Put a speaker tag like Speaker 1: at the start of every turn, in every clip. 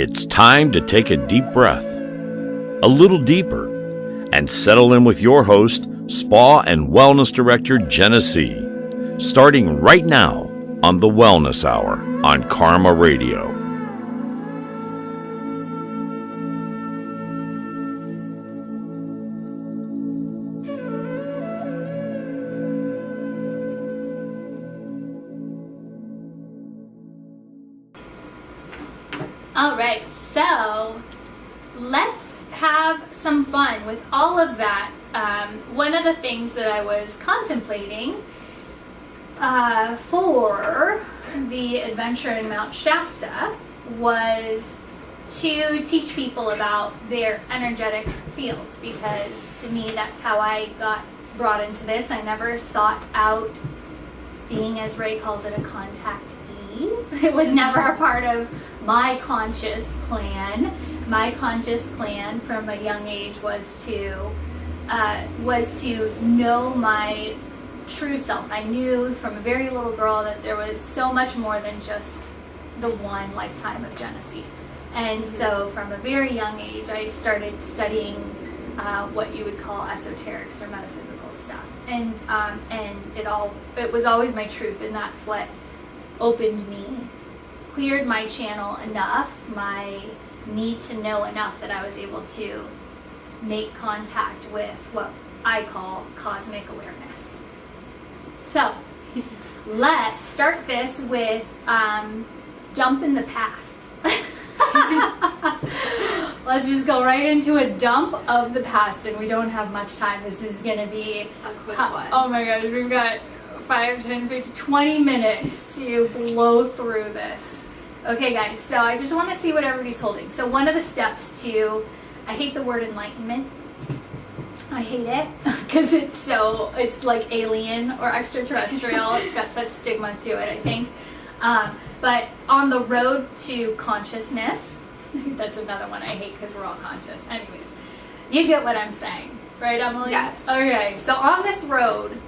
Speaker 1: It's time to take a deep breath, a little deeper, and settle in with your host, Spa and Wellness Director Jenessee, starting right now on the Wellness Hour on KRMA Radio.
Speaker 2: All right, so let's have some fun with all of that. One of the things that I was contemplating for the adventure in Mount Shasta was to teach people about their energetic fields, because to me that's how I got brought into this. I never sought out being, as Ray calls it, a contactee. It was never a part of my conscious plan. My conscious plan from a young age was to know my true self. I knew from a very little girl that there was so much more than just the one lifetime of Jenessee. And so from a very young age, I started studying what you would call esoterics or metaphysical stuff. And it was always my truth, and that's what opened me, cleared my channel enough, my need to know enough, that I was able to make contact with what I call cosmic awareness. So let's start this with dump in the past. Let's just go right into a dump of the past, and we don't have much time. This is going to be
Speaker 3: a quick one.
Speaker 2: Oh my gosh, we've got 5, 10, 15, 20 minutes to blow through this. Okay guys, so I just want to see what everybody's holding. So one of the steps to, I hate the word enlightenment. I hate it because it's like alien or extraterrestrial. It's got such stigma to it, I think. But on the road to consciousness, that's another one I hate because we're all conscious. Anyways, you get what I'm saying, right, Emily?
Speaker 3: Yes.
Speaker 2: Okay, so on this road,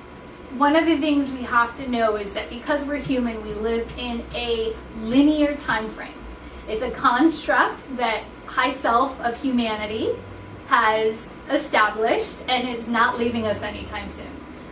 Speaker 2: one of the things we have to know is that because we're human, we live in a linear time frame. It's a construct that high self of humanity has established, and it's not leaving us anytime soon.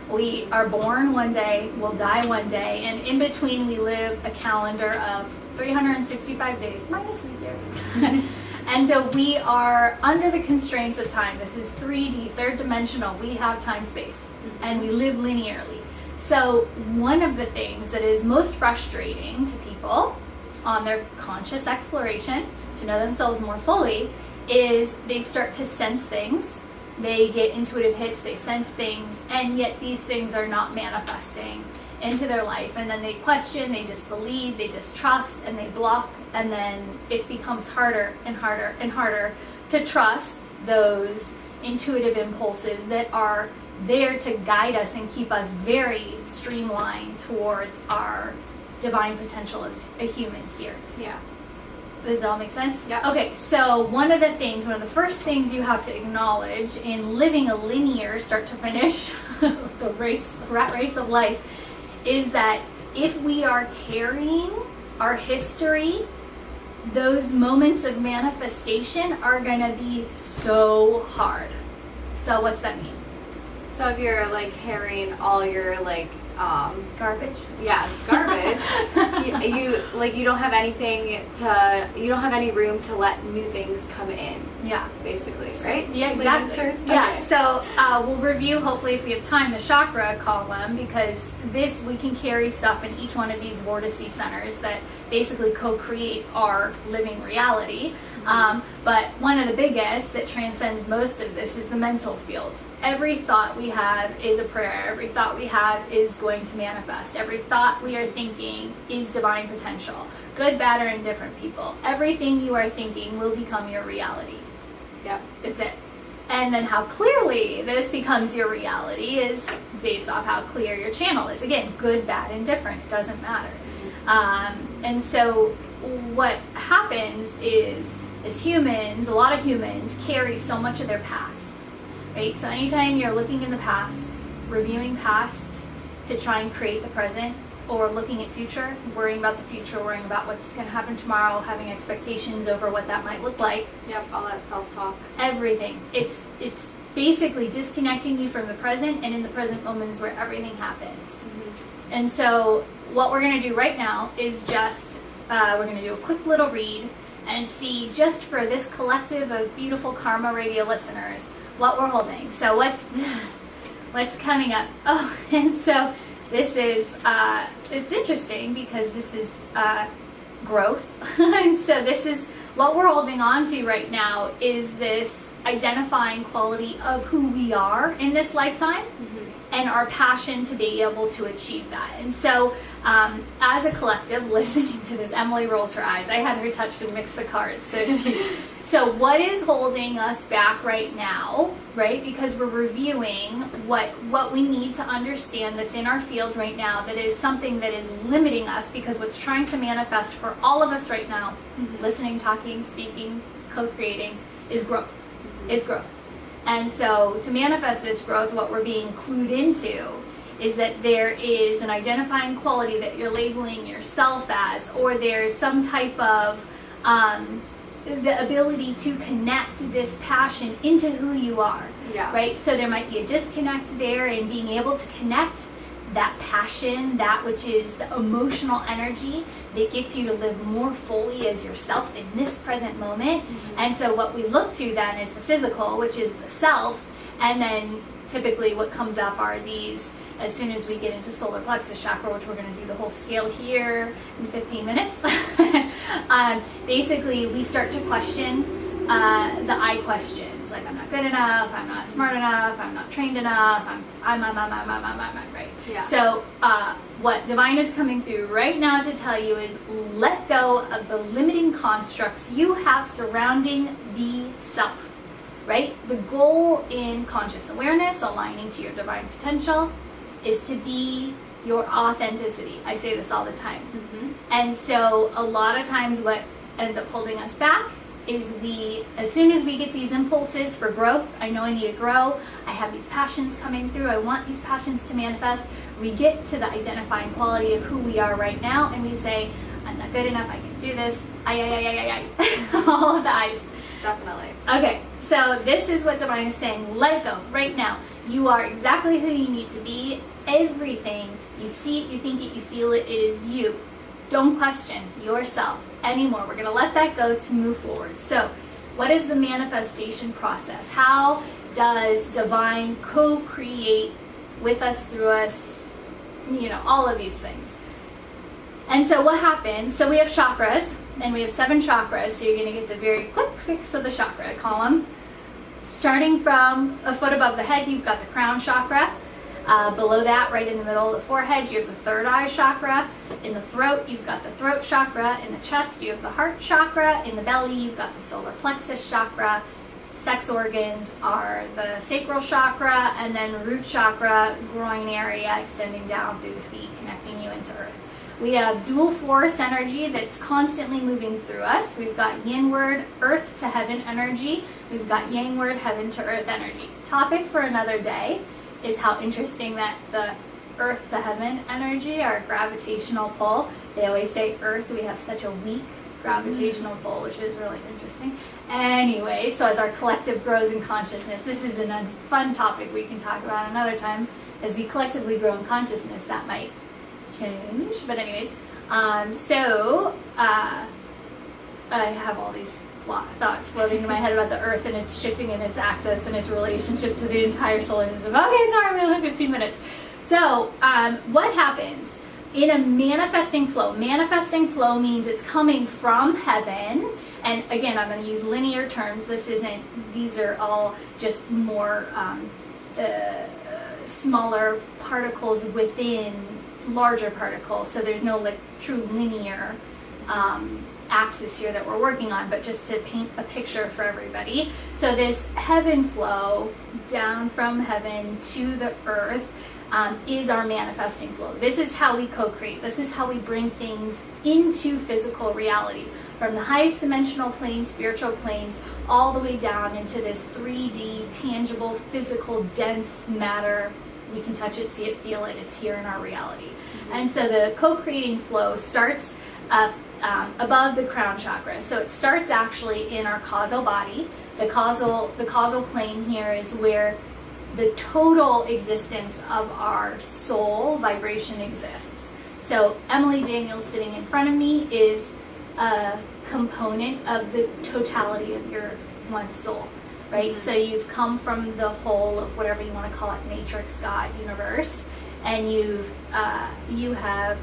Speaker 2: We are born one day, we'll die one day, and in between we live a calendar of 365 days, minus leap year. And so we are under the constraints of time. This is 3D, third dimensional. We have time space, and we live linearly. So one of the things that is most frustrating to people on their conscious exploration to know themselves more fully is they start to sense things. They get intuitive hits, they sense things, and yet these things are not manifesting into their life. And then they question, they disbelieve, they distrust, and they block, and then it becomes harder and harder and harder to trust those intuitive impulses that are there to guide us and keep us very streamlined towards our divine potential as a human here.
Speaker 3: Yeah.
Speaker 2: Does that all make sense?
Speaker 3: Yeah.
Speaker 2: Okay, so one of the first things you have to acknowledge in living a linear start to finish, the rat race of life, is that if we are carrying our history, those moments of manifestation are going to be so hard. So what's that mean?
Speaker 3: So if you're like carrying all your
Speaker 2: Garbage?
Speaker 3: Yeah, garbage. you don't have you don't have any room to let new things come in.
Speaker 2: Yeah.
Speaker 3: Basically, right?
Speaker 2: Yeah, exactly. Yeah,
Speaker 3: Okay.
Speaker 2: so we'll review, hopefully if we have time, the chakra column, because we can carry stuff in each one of these vortice centers that basically co-create our living reality. But one of the biggest that transcends most of this is the mental field. Every thought we have is a prayer. Every thought we have is going to manifest. Every thought we are thinking is divine potential. Good, bad, or indifferent people. Everything you are thinking will become your reality.
Speaker 3: Yep.
Speaker 2: It's it. And then how clearly this becomes your reality is based off how clear your channel is. Again, good, bad, indifferent, doesn't matter. And so what happens is, as humans, a lot of humans carry so much of their past, right? So anytime you're looking in the past, reviewing past to try and create the present, or looking at future, worrying about the future, worrying about what's going to happen tomorrow, having expectations over what that might look like.
Speaker 3: Yep, all that self-talk.
Speaker 2: Everything. It's basically disconnecting you from the present, and in the present moments where everything happens. Mm-hmm. And so what we're going to do right now is just, we're going to do a quick little read and see, just for this collective of beautiful KRMA Radio listeners, what we're holding. So what's coming up? Oh, and so this is, it's interesting because this is growth. And so this is what we're holding on to right now, is this identifying quality of who we are in this lifetime. Mm-hmm. And our passion to be able to achieve that. And so as a collective, listening to this, Emily rolls her eyes. I had her touch and mix the cards. So what is holding us back right now, right? Because we're reviewing what we need to understand that's in our field right now, that is something that is limiting us, because what's trying to manifest for all of us right now, mm-hmm. listening, talking, speaking, co-creating, is growth. Mm-hmm. It's growth. And so to manifest this growth, what we're being clued into is that there is an identifying quality that you're labeling yourself as, or there's some type of the ability to connect this passion into who you are, right? So there might be a disconnect there in being able to connect that passion, that which is the emotional energy that gets you to live more fully as yourself in this present moment. Mm-hmm. And so what we look to then is the physical, which is the self, and then typically what comes up are these, as soon as we get into solar plexus chakra, which we're going to do the whole scale here in 15 minutes, basically we start to question the I questions, like I'm not good enough, I'm not smart enough, I'm not trained enough, I'm right? Yeah. So what Divine is coming through right now to tell you is, let go of the limiting constructs you have surrounding the self, right? The goal in conscious awareness, aligning to your divine potential, is to be your authenticity. I say this all the time. Mm-hmm. And so a lot of times what ends up holding us back is as soon as we get these impulses for growth, I know I need to grow, I have these passions coming through, I want these passions to manifest, we get to the identifying quality of who we are right now, and we say, I'm not good enough, I can do this, I. All of the I's.
Speaker 3: Definitely.
Speaker 2: Okay, so this is what Divine is saying, let it go right now. You are exactly who you need to be. Everything, you see it, you think it, you feel it, it is you. Don't question yourself anymore. We're going to let that go to move forward. So what is the manifestation process? How does Divine co-create with us, through us, all of these things? And so what happens, so we have chakras, and we have 7 chakras, so you're going to get the very quick fix of the chakra column. Starting from a foot above the head, you've got the crown chakra. Below that, right in the middle of the forehead, you have the third eye chakra. In the throat, you've got the throat chakra. In the chest, you have the heart chakra. In the belly, you've got the solar plexus chakra. Sex organs are the sacral chakra, and then root chakra, groin area, extending down through the feet, connecting you into earth. We have dual force energy that's constantly moving through us. We've got yinward, earth to heaven energy. We've got yangward, heaven to earth energy. Topic for another day is how interesting that the earth to heaven energy, our gravitational pull, they always say earth, we have such a weak gravitational pull, which is really interesting. Anyway, so as our collective grows in consciousness, this is a fun topic we can talk about another time. As we collectively grow in consciousness, that might change. But anyways, I have all these thoughts floating in my head about the earth and its shifting in its axis and its relationship to the entire solar system. Okay, sorry, we only have 15 minutes. So what happens in a manifesting flow? Manifesting flow means it's coming from heaven. And again, I'm going to use linear terms. These are all just more smaller particles within larger particles. So there's no true linear axis here that we're working on, but just to paint a picture for everybody. So this heaven flow down from heaven to the earth is our manifesting flow. This is how we co-create. This is how we bring things into physical reality, from the highest dimensional planes, spiritual planes, all the way down into this 3D, tangible, physical, dense matter We can touch it, see it, feel it. It's here in our reality. And so the co-creating flow starts up above the crown chakra. So it starts actually in our causal body. The causal plane here is where the total existence of our soul vibration exists. So Emily Daniels sitting in front of me is a component of the totality of your one soul, right? So you've come from the whole of whatever you want to call it, matrix, God, universe, and you have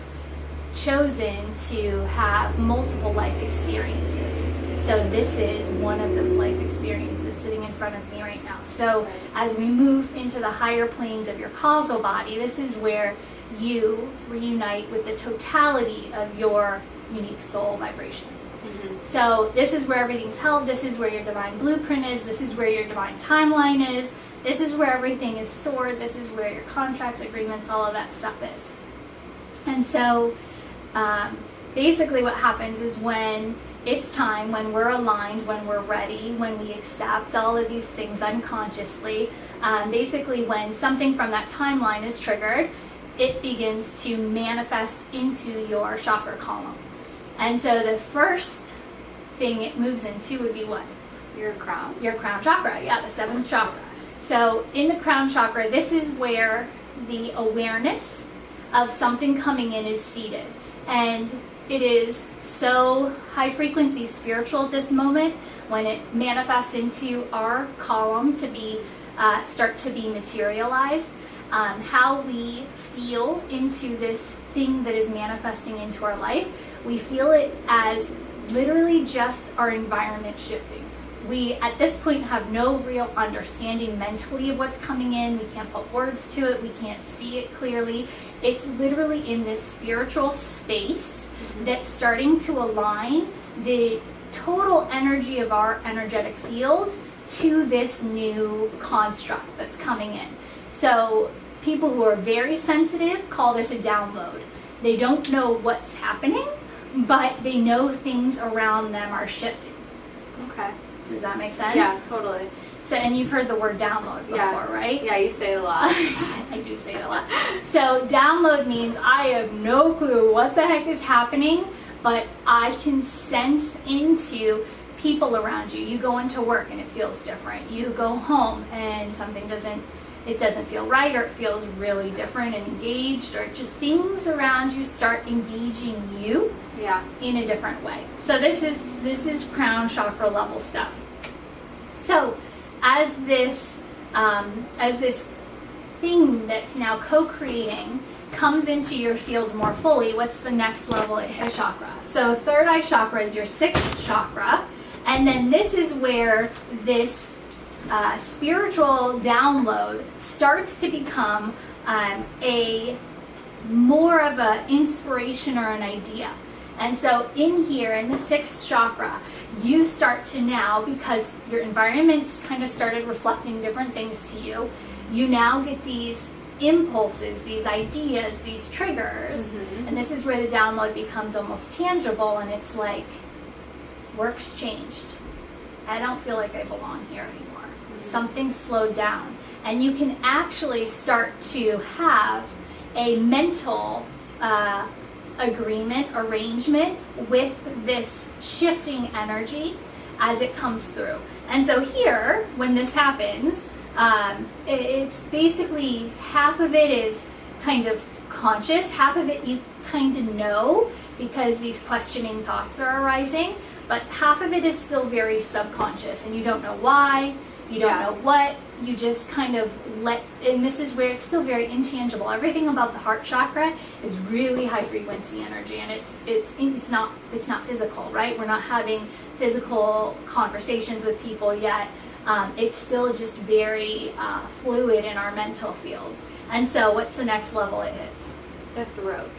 Speaker 2: chosen to have multiple life experiences. So this is one of those life experiences sitting in front of me right now. So as we move into the higher planes of your causal body, this is where you reunite with the totality of your unique soul vibration. So this is where everything's held. This is where your divine blueprint is. This is where your divine timeline is. This is where everything is stored. This is where your contracts, agreements, all of that stuff is. And so basically what happens is when it's time, when we're aligned, when we're ready, when we accept all of these things unconsciously, basically when something from that timeline is triggered, it begins to manifest into your chakra column. And so the first thing it moves into would be what?
Speaker 3: Your crown.
Speaker 2: Your crown chakra, yeah, the seventh chakra. So in the crown chakra, this is where the awareness of something coming in is seated. And it is so high frequency spiritual at this moment when it manifests into our column to be start to be materialized. How we feel into this thing that is manifesting into our life, we feel it as literally just our environment shifting. We, at this point, have no real understanding mentally of what's coming in. We can't put words to it. We can't see it clearly. It's literally in this spiritual space that's starting to align the total energy of our energetic field to this new construct that's coming in. So people who are very sensitive call this a download. They don't know what's happening, but they know things around them are shifting.
Speaker 3: Okay.
Speaker 2: Does that make sense?
Speaker 3: Yeah, totally.
Speaker 2: So, and you've heard the word download before, right?
Speaker 3: Yeah, you say it a lot.
Speaker 2: I do say it a lot. So download means I have no clue what the heck is happening, but I can sense into people around you. You go into work and it feels different. You go home and something doesn't feel right, or it feels really different and engaged, or just things around you start engaging you in a different way. So this is crown chakra level stuff. So as this thing that's now co-creating comes into your field more fully, what's the next level at his chakra? So third eye chakra is your sixth chakra, and then this is where this spiritual download starts to become a more of an inspiration or an idea. And so in here, in the sixth chakra, you start to now, because your environment's kind of started reflecting different things to you, you now get these impulses, these ideas, these triggers, and this is where the download becomes almost tangible, and it's like, work's changed. I don't feel like I belong here anymore. Something slowed down. And you can actually start to have a mental arrangement with this shifting energy as it comes through. And so here, when this happens, it's basically half of it is kind of conscious, half of it you kind of know because these questioning thoughts are arising, but half of it is still very subconscious, and you don't know why, you don't know what, you just kind of and this is where it's still very intangible. Everything about the heart chakra is really high frequency energy, and it's not physical, right? We're not having physical conversations with people yet. It's still just very fluid in our mental fields. And so what's the next level it hits?
Speaker 3: The throat.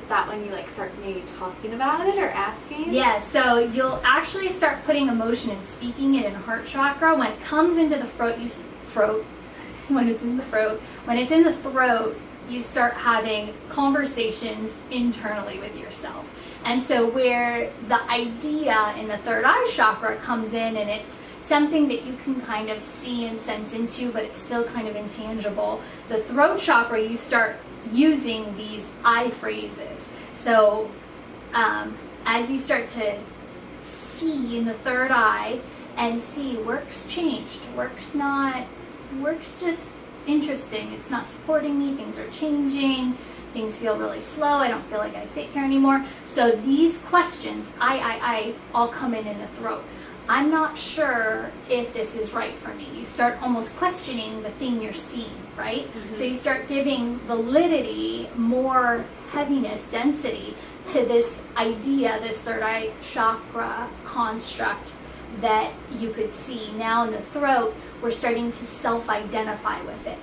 Speaker 3: Is that when you start maybe talking about it or asking?
Speaker 2: Yeah, so you'll actually start putting emotion and speaking it in heart chakra. When it comes into the when it's in the throat, you start having conversations internally with yourself. And so where the idea in the third eye chakra comes in, and it's something that you can kind of see and sense into, but it's still kind of intangible. The throat chakra, you start using these I phrases. So as you start to see in the third eye and see work's changed, work's just interesting, it's not supporting me, things are changing, things feel really slow, I don't feel like I fit here anymore. So these questions, I all come in the throat. I'm not sure if this is right for me. You start almost questioning the thing you're seeing, right? Mm-hmm. So you start giving validity, more heaviness, density to this idea, this third eye chakra construct that you could see. Now in the throat, we're starting to self-identify with it.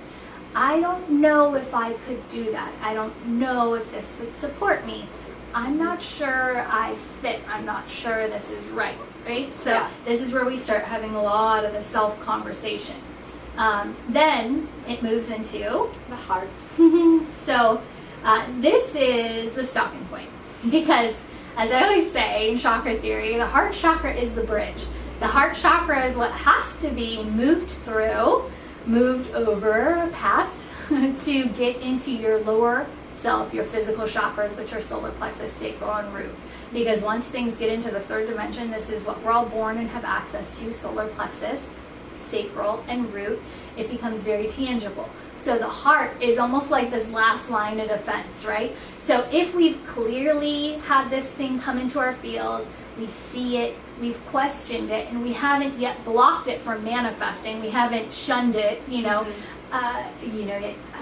Speaker 2: I don't know if I could do that. I don't know if this would support me. I'm not sure I fit. I'm not sure this is right, right? So This is where we start having a lot of the self-conversation. Then it moves into
Speaker 3: the heart.
Speaker 2: So this is the stopping point, because as I always say in chakra theory, the heart chakra is the bridge. The heart chakra is what has to be moved through, moved over, past, to get into your lower self, your physical chakras, which are solar plexus, sacral, and root. Because once things get into the third dimension, this is what we're all born and have access to, solar plexus, sacral, and root. It becomes very tangible. So the heart is almost like this last line of defense, right? So if we've clearly had this thing come into our field, we see it, we've questioned it, and we haven't yet blocked it from manifesting, we haven't shunned it, I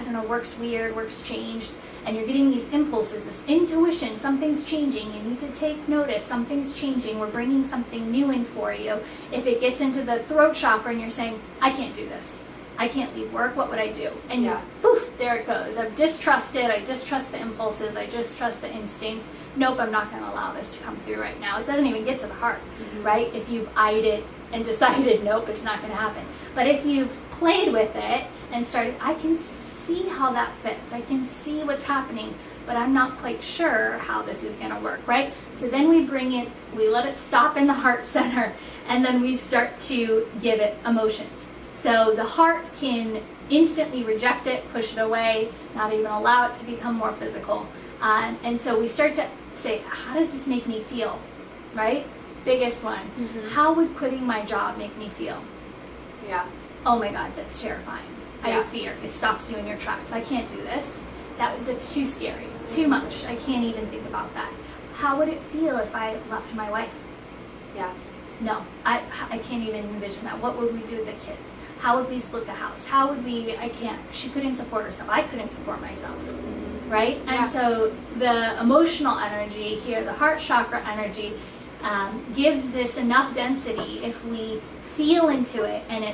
Speaker 2: don't know, work's weird, work's changed, and you're getting these impulses, this intuition, something's changing, you need to take notice, something's changing, we're bringing something new in for you. If it gets into the throat chakra and you're saying, I can't do this, I can't leave work, what would I do? And you, poof, there it goes. I've distrusted, I distrust the impulses, I distrust the instinct. Nope, I'm not going to allow this to come through right now. It doesn't even get to the heart, right? If you've eyed it and decided, nope, it's not going to happen. But if you've played with it and started, I can see how that fits. I can see what's happening, but I'm not quite sure how this is going to work, right? So then we bring it, we let it stop in the heart center, and then we start to give it emotions. So the heart can instantly reject it, push it away, not even allow it to become more physical. And so we start to say, how does this make me feel, right? Biggest one. How would quitting my job make me feel?
Speaker 3: Yeah.
Speaker 2: Oh my God, that's terrifying. I have fear. It stops you in your tracks. I can't do this. That's too scary. Too much. I can't even think about that. How would it feel if I left my wife?
Speaker 3: Yeah.
Speaker 2: No, I can't even envision that. What would we do with the kids? How would we split the house? How would we, I can't. She couldn't support herself. I couldn't support myself. Right? And so the emotional energy here, the heart chakra energy, gives this enough density if we feel into it, and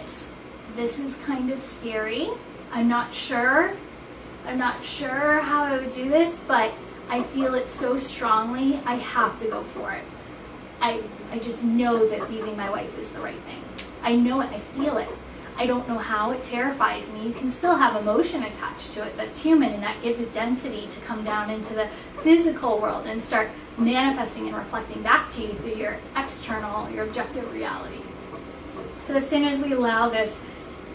Speaker 2: this is kind of scary. I'm not sure how I would do this, but I feel it so strongly, I have to go for it. I just know that leaving my wife is the right thing. I know it, I feel it. I don't know how, it terrifies me. You can still have emotion attached to it that's human, and that gives it density to come down into the physical world and start manifesting and reflecting back to you through your external, your objective reality. So as soon as we allow this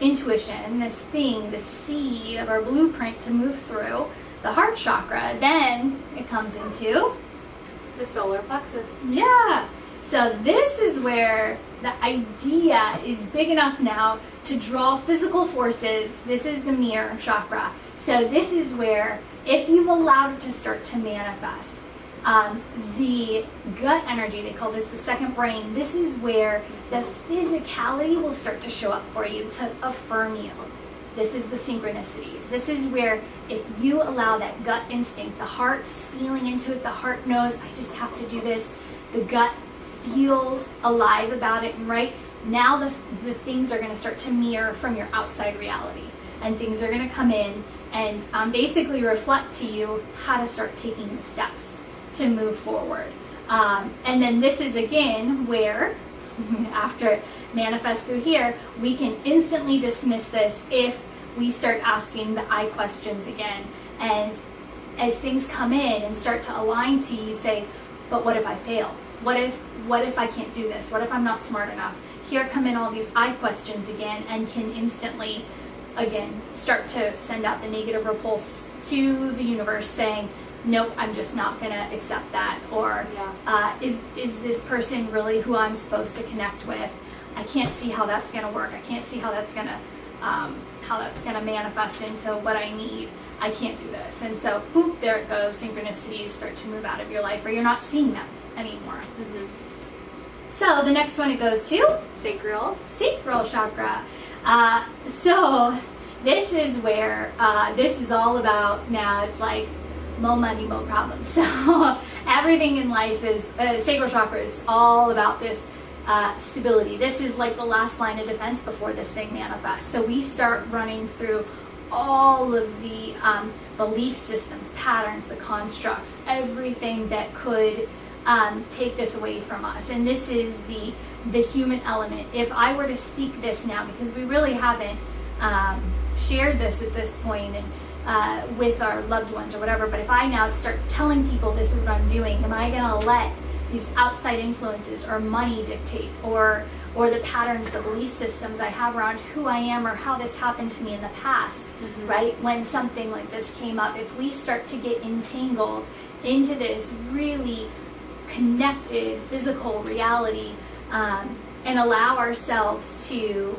Speaker 2: intuition, this thing, this seed of our blueprint to move through the heart chakra, then it comes into
Speaker 3: the solar plexus.
Speaker 2: Yeah. So this is where the idea is big enough now to draw physical forces. This is the mirror chakra. So this is where, if you've allowed it to start to manifest, the gut energy, they call this the second brain, this is where the physicality will start to show up for you to affirm you. This is the synchronicities. This is where, if you allow that gut instinct, the heart's feeling into it, the heart knows, I just have to do this, the gut feels alive about it, and right now the things are going to start to mirror from your outside reality, and things are going to come in and basically reflect to you how to start taking the steps to move forward. And then this is again where, after it manifests through here, we can instantly dismiss this if we start asking the I questions again. And as things come in and start to align to you, say, but what if I fail? What if I can't do this? What if I'm not smart enough? Here come in all these I questions again, and can instantly, again, start to send out the negative repulse to the universe saying, nope, I'm just not going to accept that. Or is this person really who I'm supposed to connect with? I can't see how that's going to work. I can't see how that's going to manifest into what I need. I can't do this. And so, boop, there it goes. Synchronicities start to move out of your life, or you're not seeing them anymore. Mm-hmm. So the next one it goes to
Speaker 3: Sacral
Speaker 2: chakra. So this is where this is all about now. It's like more money, more problems. So everything in life is sacral chakra is all about this stability. This is like the last line of defense before this thing manifests. So we start running through all of the belief systems, patterns, the constructs, everything that could take this away from us. And this is the human element. If I were to speak this now, because we really haven't shared this at this point and with our loved ones or whatever, but if I now start telling people this is what I'm doing, am I going to let these outside influences or money dictate, or the patterns, the belief systems I have around who I am or how this happened to me in the past, mm-hmm. right? When something like this came up, if we start to get entangled into this really connected physical reality and allow ourselves to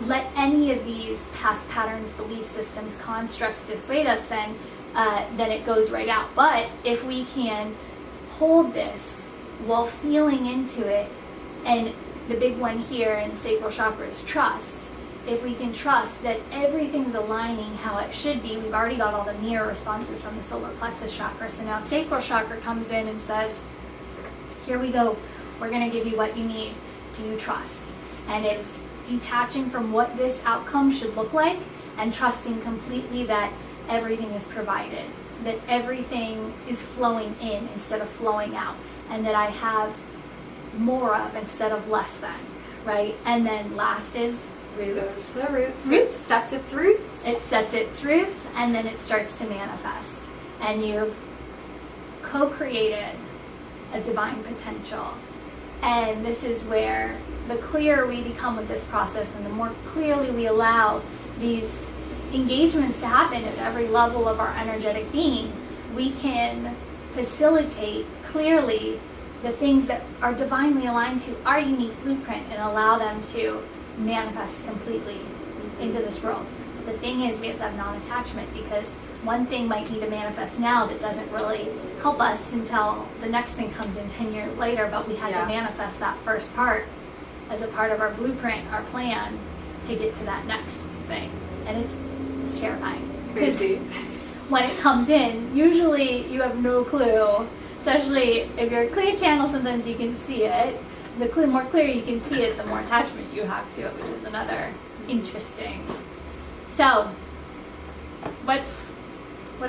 Speaker 2: let any of these past patterns, belief systems, constructs dissuade us, then it goes right out. But if we can hold this while feeling into it, and the big one here in sacral chakra is trust. If we can trust that everything's aligning how it should be, we've already got all the mirror responses from the solar plexus chakra. So now sacral chakra comes in and says, here we go. We're going to give you what you need. Do you trust? And it's detaching from what this outcome should look like and trusting completely that everything is provided, that everything is flowing in instead of flowing out, and that I have more of instead of less than, right? And then last is roots.
Speaker 3: The roots. Sets its roots.
Speaker 2: It sets its roots, and then it starts to manifest. And you've co-created a divine potential. And this is where the clearer we become with this process and the more clearly we allow these engagements to happen at every level of our energetic being, we can facilitate clearly the things that are divinely aligned to our unique blueprint and allow them to manifest completely into this world. But the thing is, we have to have non-attachment, because one thing might need to manifest now that doesn't really help us until the next thing comes in 10 years later, but we had to manifest that first part as a part of our blueprint, our plan, to get to that next thing. And it's terrifying.
Speaker 3: Crazy.
Speaker 2: When it comes in, usually you have no clue, especially if you're a clear channel, sometimes you can see it. The more clear you can see it, the more attachment you have to it, which is another interesting. So, what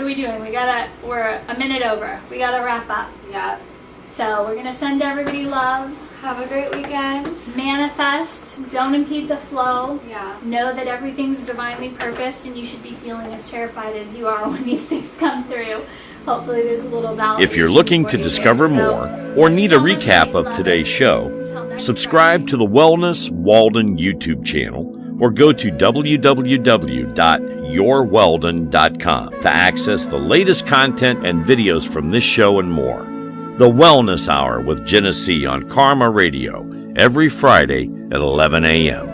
Speaker 2: are we doing? We're a minute over. We gotta wrap up.
Speaker 3: Yeah.
Speaker 2: So we're gonna send everybody love.
Speaker 3: Have a great weekend.
Speaker 2: Manifest. Don't impede the flow.
Speaker 3: Yeah.
Speaker 2: Know that everything's divinely purposed, and you should be feeling as terrified as you are when these things come through. Hopefully there's a little validation.
Speaker 1: If you're looking to discover more or need a recap of today's show, subscribe to the Wellness Walden YouTube channel or go to www.yourweldon.com to access the latest content and videos from this show and more. The Wellness Hour with Jenessee on KRMA Radio every Friday at 11 a.m.